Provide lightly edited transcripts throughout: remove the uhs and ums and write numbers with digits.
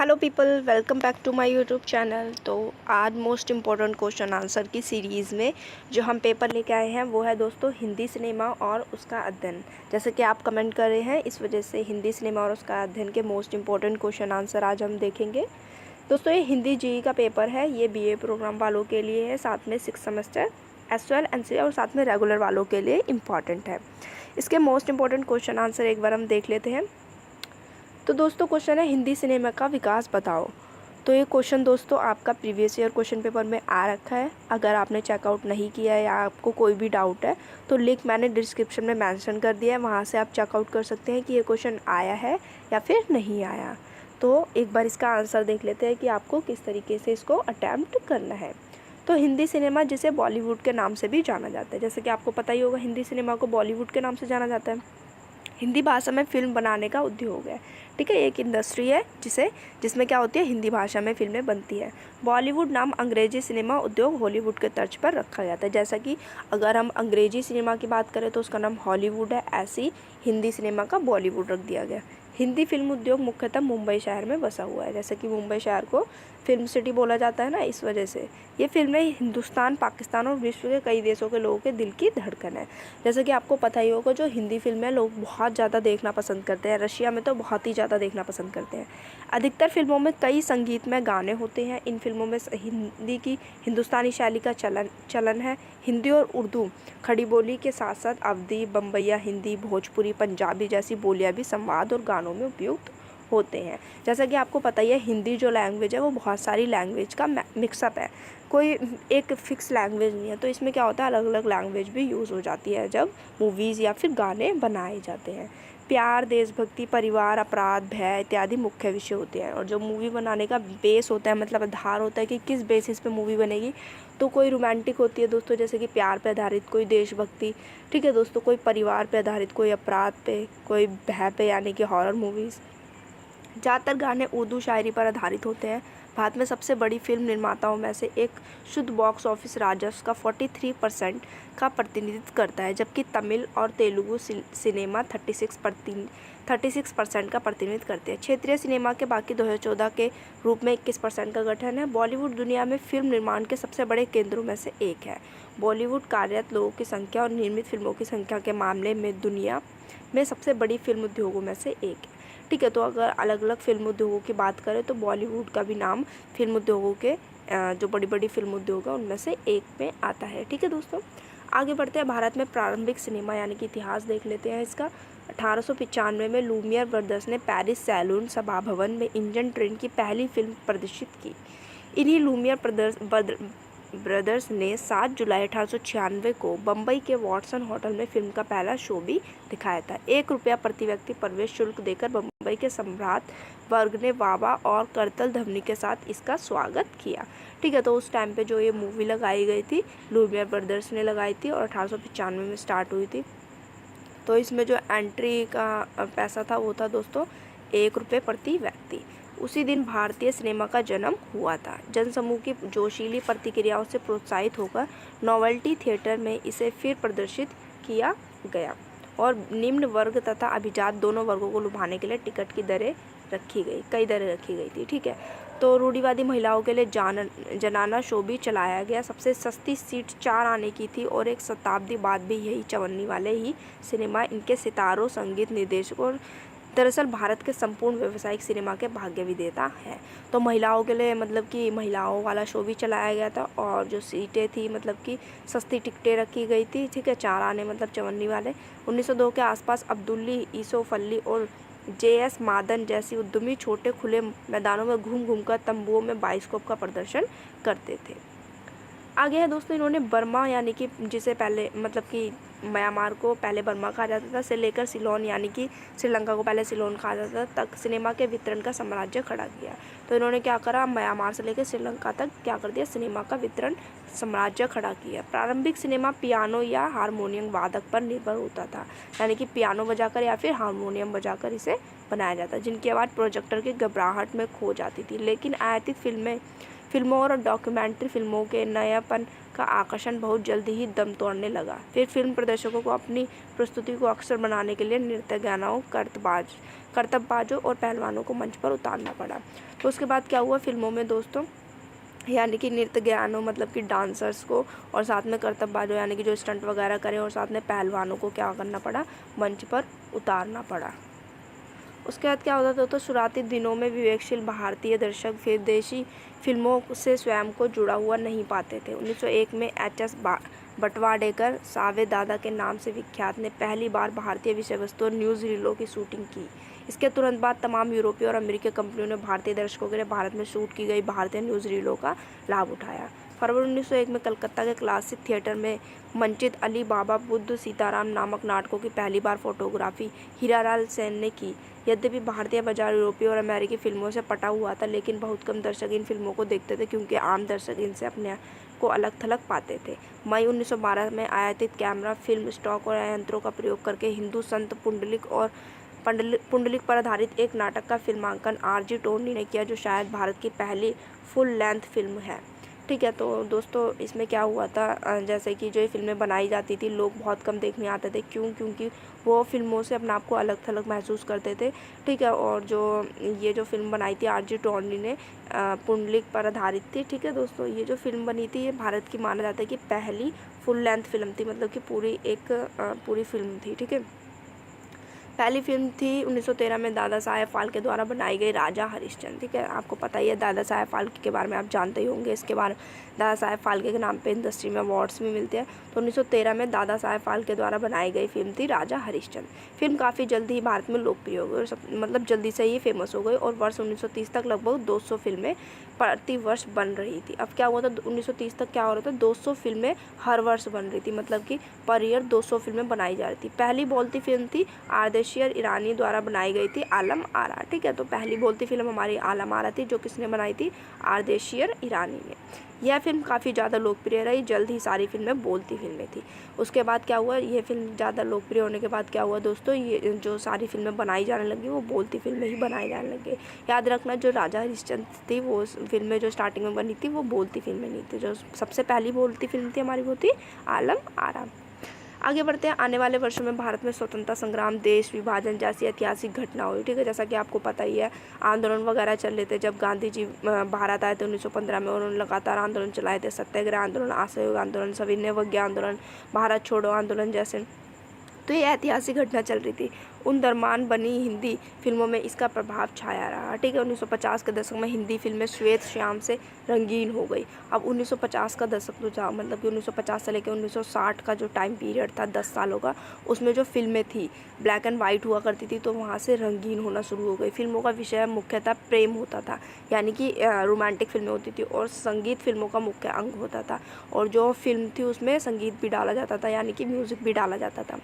Hello people, welcome back to my YouTube channel. तो आज most important question answer की series में जो हम पेपर लेके आए हैं वो है दोस्तों हिंदी सिनेमा और उसका अध्ययन। जैसे कि आप कमेंट कर रहे हैं, इस वजह से हिंदी सिनेमा और उसका अध्ययन के मोस्ट इम्पॉर्टेंट क्वेश्चन आंसर आज हम देखेंगे। दोस्तों ये हिंदी जीई का पेपर है, ये बीए प्रोग्राम वालों के लिए है, साथ में 6 सेमेस्टर एसवाल एनसी और साथ में रेगुलर वालों के लिए इम्पॉर्टेंट है। इसके मोस्ट इम्पॉर्टेंट क्वेश्चन आंसर एक बार हम देख लेते हैं। तो दोस्तों क्वेश्चन है हिंदी सिनेमा का विकास बताओ। तो ये क्वेश्चन दोस्तों आपका प्रीवियस ईयर क्वेश्चन पेपर में आ रखा है। अगर आपने चेकआउट नहीं किया है या आपको कोई भी डाउट है तो लिंक मैंने डिस्क्रिप्शन में मेंशन कर दिया है, वहाँ से आप चेकआउट कर सकते हैं कि ये क्वेश्चन आया है या फिर नहीं आया। तो एक बार इसका आंसर देख लेते हैं कि आपको किस तरीके से इसको अटैम्प्ट करना है। तो हिंदी सिनेमा जिसे बॉलीवुड के नाम से भी जाना जाता है, जैसे कि आपको पता ही होगा हिंदी सिनेमा को बॉलीवुड के नाम से जाना जाता है। हिंदी भाषा में फ़िल्म बनाने का उद्योग है, ठीक है, एक इंडस्ट्री है जिसमें क्या होती है, हिंदी भाषा में फ़िल्में बनती है। बॉलीवुड नाम अंग्रेजी सिनेमा उद्योग हॉलीवुड के तर्ज पर रखा जाता है। जैसा कि अगर हम अंग्रेजी सिनेमा की बात करें तो उसका नाम हॉलीवुड है, ऐसे ही हिंदी सिनेमा का बॉलीवुड रख दिया गया। हिंदी फिल्म उद्योग मुख्यतः मुंबई शहर में बसा हुआ है, जैसे कि मुंबई शहर को फिल्म सिटी बोला जाता है ना, इस वजह से ये फिल्में हिंदुस्तान, पाकिस्तान और विश्व के कई देशों के लोगों के दिल की धड़कन है। जैसे कि आपको पता ही होगा जो हिंदी फिल्में लोग बहुत ज़्यादा देखना पसंद करते हैं, रशिया में तो बहुत ही ज़्यादा देखना पसंद करते हैं। अधिकतर फिल्मों में कई संगीतमय गाने होते हैं। इन फिल्मों में हिंदी की हिंदुस्तानी शैली का चलन है। हिंदी और उर्दू खड़ी बोली के साथ साथ अवधी, बम्बैया हिंदी, भोजपुरी, पंजाबी जैसी बोलियां भी संवाद और गानों में उपयुक्त होते हैं। जैसा कि आपको पता ही है हिंदी जो लैंग्वेज है वो बहुत सारी लैंग्वेज का मिक्सअप है, कोई एक फ़िक्स लैंग्वेज नहीं है। तो इसमें क्या होता है, अलग अलग लैंग्वेज भी यूज़ हो जाती है जब मूवीज़ या फिर गाने बनाए जाते हैं। प्यार, देशभक्ति, परिवार, अपराध, भय इत्यादि मुख्य विषय होते हैं। और जो मूवी बनाने का बेस होता है, मतलब आधार होता है कि किस बेसिस पे मूवी बनेगी, तो कोई रोमांटिक होती है दोस्तों, जैसे कि प्यार पे आधारित, कोई देशभक्ति, ठीक है दोस्तों, कोई परिवार पे आधारित, कोई अपराध पे, कोई भय पे यानी कि हॉरर मूवीज़। ज़्यादातर गाने उर्दू शायरी पर आधारित होते हैं। भारत में सबसे बड़ी फिल्म निर्माताओं में से एक शुद्ध बॉक्स ऑफिस राजस्व का 43% का प्रतिनिधित्व करता है, जबकि तमिल और तेलुगु सिनेमा 36% का प्रतिनिधित्व करते हैं। क्षेत्रीय सिनेमा के बाकी 2014 के रूप में 21% का गठन है। बॉलीवुड दुनिया में फिल्म निर्माण के सबसे बड़े केंद्रों में से एक है। बॉलीवुड कार्यरत लोगों की संख्या और निर्मित फिल्मों की संख्या के मामले में दुनिया में सबसे बड़ी फिल्म उद्योगों में से एक है, ठीक है। तो अगर अलग अलग फिल्म उद्योगों की बात करें तो बॉलीवुड का भी नाम फिल्म उद्योगों के जो बड़ी बड़ी फिल्म उद्योग है उनमें से एक में आता है, ठीक है दोस्तों। आगे बढ़ते हैं, भारत में प्रारंभिक सिनेमा यानी कि इतिहास देख लेते हैं इसका। 1895 में लूमियर ब्रदर्स ने पेरिस सैलून सभा भवन में इंजन ट्रेन की पहली फिल्म प्रदर्शित की। इन्हीं लूमियर ब्रदर्स ने 7 जुलाई 1896 को बम्बई के वॉटसन होटल में फिल्म का पहला शो भी दिखाया था। 1 रुपया प्रति व्यक्ति प्रवेश शुल्क देकर बम्बई के सम्राट वर्ग ने वावा और करतल ध्वनि के साथ इसका स्वागत किया, ठीक है। तो उस टाइम पे जो ये मूवी लगाई गई थी लूमियर ब्रदर्स ने लगाई थी और 1895 में स्टार्ट हुई थी। तो इसमें जो एंट्री का पैसा था वो था दोस्तों 1 रुपये प्रति व्यक्ति। उसी दिन भारतीय सिनेमा का जन्म हुआ था। जनसमूह की जोशीली प्रतिक्रियाओं से प्रोत्साहित होकर नोवेल्टी थिएटर में इसे फिर प्रदर्शित किया गया और निम्न वर्ग तथा अभिजात दोनों वर्गों को लुभाने के लिए टिकट की दरें रखी गई, कई दरें रखी गई थी, ठीक है। तो रूढ़िवादी महिलाओं के लिए जनाना शो भी चलाया गया। सबसे सस्ती सीट 4 आने की थी और एक शताब्दी बाद भी यही चवन्नी वाले ही सिनेमा इनके सितारों, संगीत निर्देशकों और दरअसल भारत के संपूर्ण व्यावसायिक सिनेमा के भाग्य विजेता हैं। तो महिलाओं के लिए मतलब कि महिलाओं वाला शो भी चलाया गया था और जो सीटें थी मतलब कि सस्ती टिकटें रखी गई थी, ठीक है, 4 आने मतलब चवन्नी वाले। 1902 के आसपास अब्दुल्ली, यूसुफ अली और JS मादन जैसी उद्यमी छोटे खुले मैदानों में घूम घूमकर तंबुओं में बाइस्कोप का प्रदर्शन करते थे। आगे है दोस्तों, इन्होंने बर्मा यानी कि जिसे पहले मतलब कि म्यांमार को पहले बर्मा कहा जाता था से लेकर सिलोन यानी कि श्रीलंका को पहले सिलोन कहा जाता था तक सिनेमा के वितरण का साम्राज्य खड़ा किया। तो इन्होंने क्या करा, म्यांमार से लेकर श्रीलंका तक क्या कर दिया, सिनेमा का वितरण साम्राज्य खड़ा किया। प्रारंभिक सिनेमा पियानो या हारमोनियम वादक पर निर्भर होता था, यानी कि पियानो बजाकर या फिर हारमोनियम बजाकर इसे बनाया जाता, जिनकी आवाज़ प्रोजेक्टर की घबराहट में खो जाती थी। लेकिन आयातित फिल्मों और डॉक्यूमेंट्री फिल्मों के नयापन का आकर्षण बहुत जल्दी ही दम तोड़ने लगा। फिर फिल्म प्रदर्शकों को अपनी प्रस्तुति को अक्सर बनाने के लिए नृत्यगानों, करतबबाजों और पहलवानों को मंच पर उतारना पड़ा। तो उसके बाद क्या हुआ फिल्मों में दोस्तों, यानी कि नृत्य ज्ञानों मतलब कि डांसर्स को, और साथ में करतबबाजों यानी कि जो स्टंट वगैरह करें, और साथ में पहलवानों को क्या करना पड़ा, मंच पर उतारना पड़ा। उसके बाद क्या होता था तो शुरुआती दिनों में विवेकशील भारतीय दर्शक विदेशी फिल्मों से स्वयं को जुड़ा हुआ नहीं पाते थे। 1901 में एच.एस. बटवाडेकर, सावे दादा के नाम से विख्यात, ने पहली बार भारतीय विषय वस्तु और न्यूज़ रीलों की शूटिंग की। इसके तुरंत बाद तमाम यूरोपीय और अमेरिकी कंपनियों ने भारतीय दर्शकों के लिए भारत में शूट की गई भारतीय न्यूज़ रीलों का लाभ उठाया। फरवरी 1901 में कलकत्ता के क्लासिक थिएटर में मंचित अली बाबा बुद्ध सीताराम नामक नाटकों की पहली बार फोटोग्राफी हीरालाल सेन ने की। यद्यपि भारतीय बाजार यूरोपीय और अमेरिकी फिल्मों से पटा हुआ था, लेकिन बहुत कम दर्शक इन फिल्मों को देखते थे क्योंकि आम दर्शक इनसे अपने को अलग थलग पाते थे। मई 1912 में आयातित कैमरा, फिल्म स्टॉक और यंत्रों का प्रयोग करके हिंदू संत पुंडलिक पर आधारित एक नाटक का फिल्मांकन आर.जी. टोनी ने किया, जो शायद भारत की पहली फुल लेंथ फिल्म है। ठीक है, तो दोस्तों इसमें क्या हुआ था, जैसे कि जो ये फिल्में बनाई जाती थी लोग बहुत कम देखने आते थे। क्योंकि वो फिल्मों से अपने आप को अलग थलग महसूस करते थे। ठीक है, और ये जो फिल्म बनाई थी आर.जी. टोनी ने पुंडलिक पर आधारित थी। ठीक है दोस्तों, ये जो फिल्म बनी थी ये भारत की माना जाता है कि पहली फुल लेंथ फिल्म थी, मतलब कि पूरी फिल्म थी। ठीक है, पहली फिल्म थी 1913 में दादा साहेब फाल्के द्वारा बनाई गई राजा हरिश्चंद्र। ठीक है, आपको पता ही है दादा साहेब फाल्के के बारे में, आप जानते ही होंगे इसके बारे में। दादा साहेब फाल्के के नाम पे इंडस्ट्री में अवार्ड्स भी मिलते हैं। तो 1913 में दादा साहेब फाल्के द्वारा बनाई गई फिल्म थी राजा हरिश्चंद्र। फिल्म काफ़ी जल्दी ही भारत में लोकप्रिय हो गई और मतलब जल्दी से ही फेमस हो गई, और वर्ष 1930 तक लगभग 200 फिल्में प्रति वर्ष बन रही थी। अब क्या हुआ था 1930 तक क्या हो रहा था, 200 फिल्में हर वर्ष बन रही थी, मतलब कि पर ईयर 200 फिल्में बनाई जा रही थी। पहली बोलती फिल्म थी आर्देशियर ईरानी द्वारा बनाई गई थी आलम आरा। ठीक है, तो पहली बोलती फिल्म हमारी आलम आरा थी, जो किसने बनाई थी, आर्देशियर ईरानी ने। यह फिल्म काफ़ी ज़्यादा लोकप्रिय रही, जल्द ही सारी फिल्में बोलती फिल्में थी। उसके बाद क्या हुआ, ये फिल्म ज़्यादा लोकप्रिय होने के बाद क्या हुआ दोस्तों, ये जो सारी फिल्में बनाई जाने लगी वो बोलती फिल्में ही बनाई जाने लगी। याद रखना, जो राजा हरिश्चंद्र थी वो फिल्में जो स्टार्टिंग में बनी थी वो बोलती फिल्में नहीं थी। जो सबसे पहली बोलती फिल्म थी हमारी वो थी आलम आरा। आगे बढ़ते हैं। आने वाले वर्षों में भारत में स्वतंत्रता संग्राम, देश विभाजन जैसी ऐतिहासिक घटना हुई। ठीक है, जैसा कि आपको पता ही है, आंदोलन वगैरह चल रहे थे जब गांधी जी भारत आए थे 1915 में, और उन्होंने लगातार आंदोलन चलाए थे, सत्याग्रह आंदोलन, असहयोग आंदोलन, सविनय अवज्ञा आंदोलन, भारत छोड़ो आंदोलन जैसे। तो ये ऐतिहासिक घटना चल रही थी। उन दरमियान बनी हिंदी फिल्मों में इसका प्रभाव छाया रहा। ठीक है, 1950 के दशक में हिंदी फिल्में श्वेत श्याम से रंगीन हो गई। अब 1950 का दशक तो जहाँ मतलब कि 1950 से लेकर 1960 का जो टाइम पीरियड था 10 सालों का, उसमें जो फिल्में थी ब्लैक एंड वाइट हुआ करती थी, तो वहाँ से रंगीन होना शुरू हो गई। फिल्मों का विषय मुख्यतः प्रेम होता था, यानी कि रोमांटिक फिल्में होती थी, और संगीत फिल्मों का मुख्य अंग होता था, और जो फिल्म थी उसमें संगीत भी डाला जाता था, यानी कि म्यूज़िक भी डाला जाता था।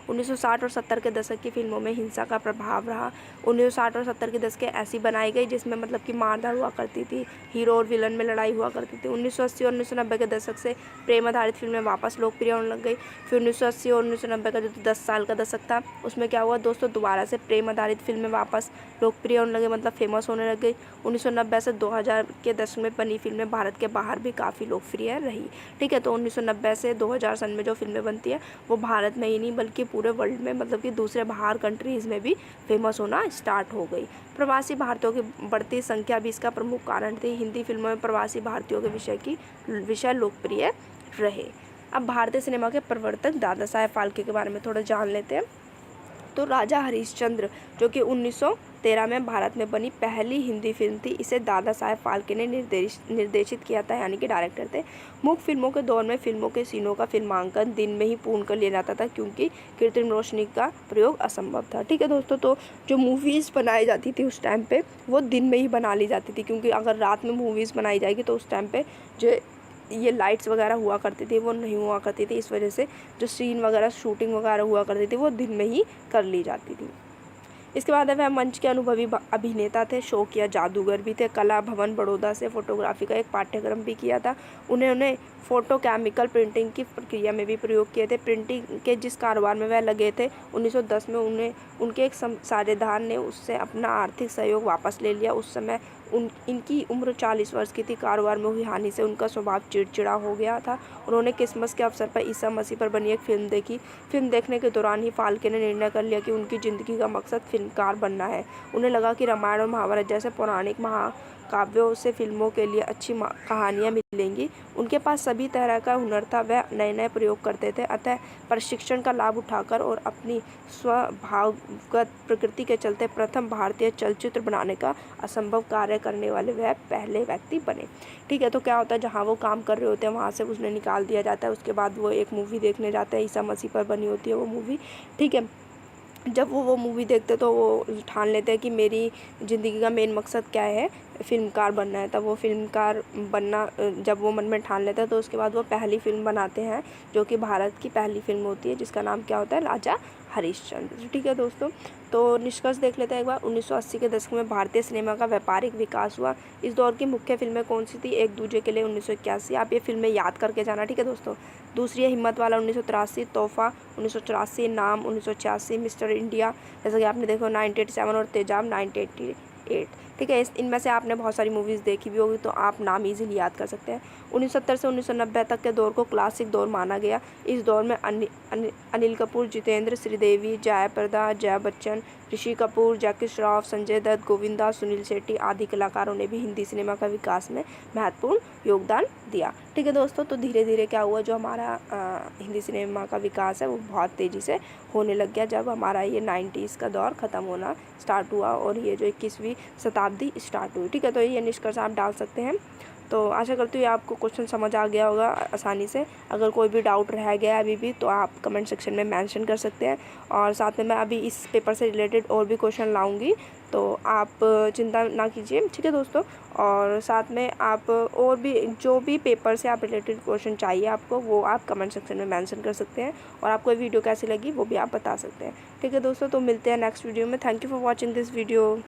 1960 और 70 के दशक की फिल्मों में हिंसा का प्रभाव रहा। 1960 और 70 के दशक ऐसी बनाई गई जिसमें मतलब कि मारधाड़ हुआ करती थी, हीरो और विलन में लड़ाई हुआ करती थी। 1980 और 1990 के दशक से प्रेम आधारित फिल्में वापस लोकप्रिय होने लग गई। फिर 1980 और 1990 का जो 10 साल का दशक था उसमें क्या हुआ दोस्तों, दोबारा से प्रेम आधारित फिल्में वापस लोकप्रिय होने लगे, मतलब फेमस होने लग गई। 1990 से 2000 के दशक में बनी फिल्में भारत के बाहर भी काफ़ी लोकप्रिय रही। ठीक है, तो 1990 से 2000 सन में जो फिल्में बनती है वो भारत में ही नहीं बल्कि पूरे वर्ल्ड में, मतलब कि दूसरे बाहर कंट्रीज़ में भी फेमस होना स्टार्ट हो गई। प्रवासी भारतीयों की बढ़ती संख्या भी इसका प्रमुख कारण थी। हिंदी फिल्मों में प्रवासी भारतीयों के विषय लोकप्रिय रहे। अब भारतीय सिनेमा के प्रवर्तक दादा साहेब फाल्के के बारे में थोड़ा जान लेते हैं। तो राजा हरिश्चंद्र जो कि 1913 में भारत में बनी पहली हिंदी फिल्म थी, इसे दादा साहेब फाल्के ने निर्देशित किया था, यानी कि डायरेक्टर थे। मुख्य फिल्मों के दौर में फिल्मों के सीनों का फिल्मांकन दिन में ही पूर्ण कर लिया जाता था क्योंकि कृत्रिम रोशनी का प्रयोग असंभव था। ठीक है दोस्तों, तो जो मूवीज़ बनाई जाती थी उस टाइम पे वो दिन में ही बना ली जाती थी, क्योंकि अगर रात में मूवीज़ बनाई जाएगी तो उस टाइम पे जो ये लाइट्स वगैरह हुआ करती थी वो नहीं हुआ करती थी। इस वजह से जो सीन वगैरह शूटिंग वगैरह हुआ करती थी वो दिन में ही कर ली जाती थी। इसके बाद वह मंच के अनुभवी अभिनेता थे, शो किया जादूगर भी थे, कला भवन बड़ौदा से फोटोग्राफी का एक पाठ्यक्रम भी किया था। उन्होंने फ़ोटो केमिकल प्रिंटिंग की प्रक्रिया में भी प्रयोग किए थे। प्रिंटिंग के जिस कारोबार में वह लगे थे 1910 में उनके एक साझेदार ने उससे अपना आर्थिक सहयोग वापस ले लिया। उस समय इनकी उम्र 40 वर्ष की थी। कारोबार में हुई हानि से उनका स्वभाव चिड़चिड़ा हो गया था। उन्होंने क्रिसमस के अवसर पर ईसा मसीह पर बनी एक फिल्म देखी। फिल्म देखने के दौरान ही फाल्के ने निर्णय कर लिया कि उनकी ज़िंदगी का मकसद फिल्मकार बनना है। उन्हें लगा कि रामायण और महाभारत जैसे पौराणिक महाकाव्यों से फिल्मों के लिए अच्छी कहानियाँ मिलेंगी। उनके पास सभी तरह का हुनर था, वह नए नए प्रयोग करते थे। अतः प्रशिक्षण का लाभ उठाकर और अपनी स्वभावगत प्रकृति के चलते प्रथम भारतीय चलचित्र बनाने का असंभव कार्य करने वाले वह पहले व्यक्ति बने। ठीक है, तो क्या होता है, जहाँ वो काम कर रहे होते हैं वहाँ से उन्हें निकाल दिया जाता है। उसके बाद वो एक मूवी देखने जाते हैं, ईसा मसीह पर बनी होती है वो मूवी। ठीक है, जब वो मूवी देखते तो वो ठान लेते हैं कि मेरी ज़िंदगी का मेन मकसद क्या है, फिल्मकार बनना है। तब वो फिल्मकार बनना जब वो मन में ठान लेते हैं तो उसके बाद वो पहली फ़िल्म बनाते हैं, जो कि भारत की पहली फ़िल्म होती है, जिसका नाम क्या होता है, राजा हरिश्चंद्र। ठीक है दोस्तों, तो निष्कर्ष देख लेते हैं एक बार। 1980 के दशक में भारतीय सिनेमा का व्यापारिक विकास हुआ। इस दौर की मुख्य फिल्में कौन सी थी? एक दूजे के लिए 1981, आप ये फिल्में याद करके जाना। ठीक है दोस्तों। दूसरी है हिम्मत वाला 1983, तोहफा 1984, नाम 1986, मिस्टर इंडिया जैसा कि आपने देखो 1987 और तेजाब 1988। ठीक है, इनमें से आपने बहुत सारी मूवीज़ देखी भी होगी तो आप नाम इजीली याद कर सकते हैं। 1970 से 1990 तक के दौर को क्लासिक दौर माना गया। इस दौर में अनिल कपूर, जितेंद्र, श्रीदेवी, जयाप्रदा, जया बच्चन, ऋषि कपूर, जैकी श्रॉफ, संजय दत्त, गोविंदा, सुनील शेट्टी आदि कलाकारों ने भी हिंदी सिनेमा का विकास में महत्वपूर्ण योगदान दिया। ठीक है दोस्तों, तो धीरे धीरे क्या हुआ, जो हमारा हिंदी सिनेमा का विकास है वो बहुत तेज़ी से होने लग गया जब हमारा ये 90s का दौर ख़त्म होना स्टार्ट हुआ और ये जो 21वीं शताब्दी स्टार्ट हुई। ठीक है, तो ये निष्कर्ष आप डाल सकते हैं। तो आशा करती हूँ आपको क्वेश्चन समझ आ गया होगा आसानी से। अगर कोई भी डाउट रह गया अभी भी तो आप कमेंट सेक्शन में मेंशन कर सकते हैं, और साथ में मैं अभी इस पेपर से रिलेटेड और भी क्वेश्चन लाऊंगी, तो आप चिंता ना कीजिए। ठीक है दोस्तों, और साथ में आप और भी जो भी पेपर से आप रिलेटेड क्वेश्चन चाहिए आपको, वो आप कमेंट सेक्शन में मेंशन कर सकते हैं, और आपको वीडियो कैसी लगी वो भी आप बता सकते हैं। ठीक है दोस्तों, तो मिलते हैं नेक्स्ट वीडियो में। Thank you for watching this video.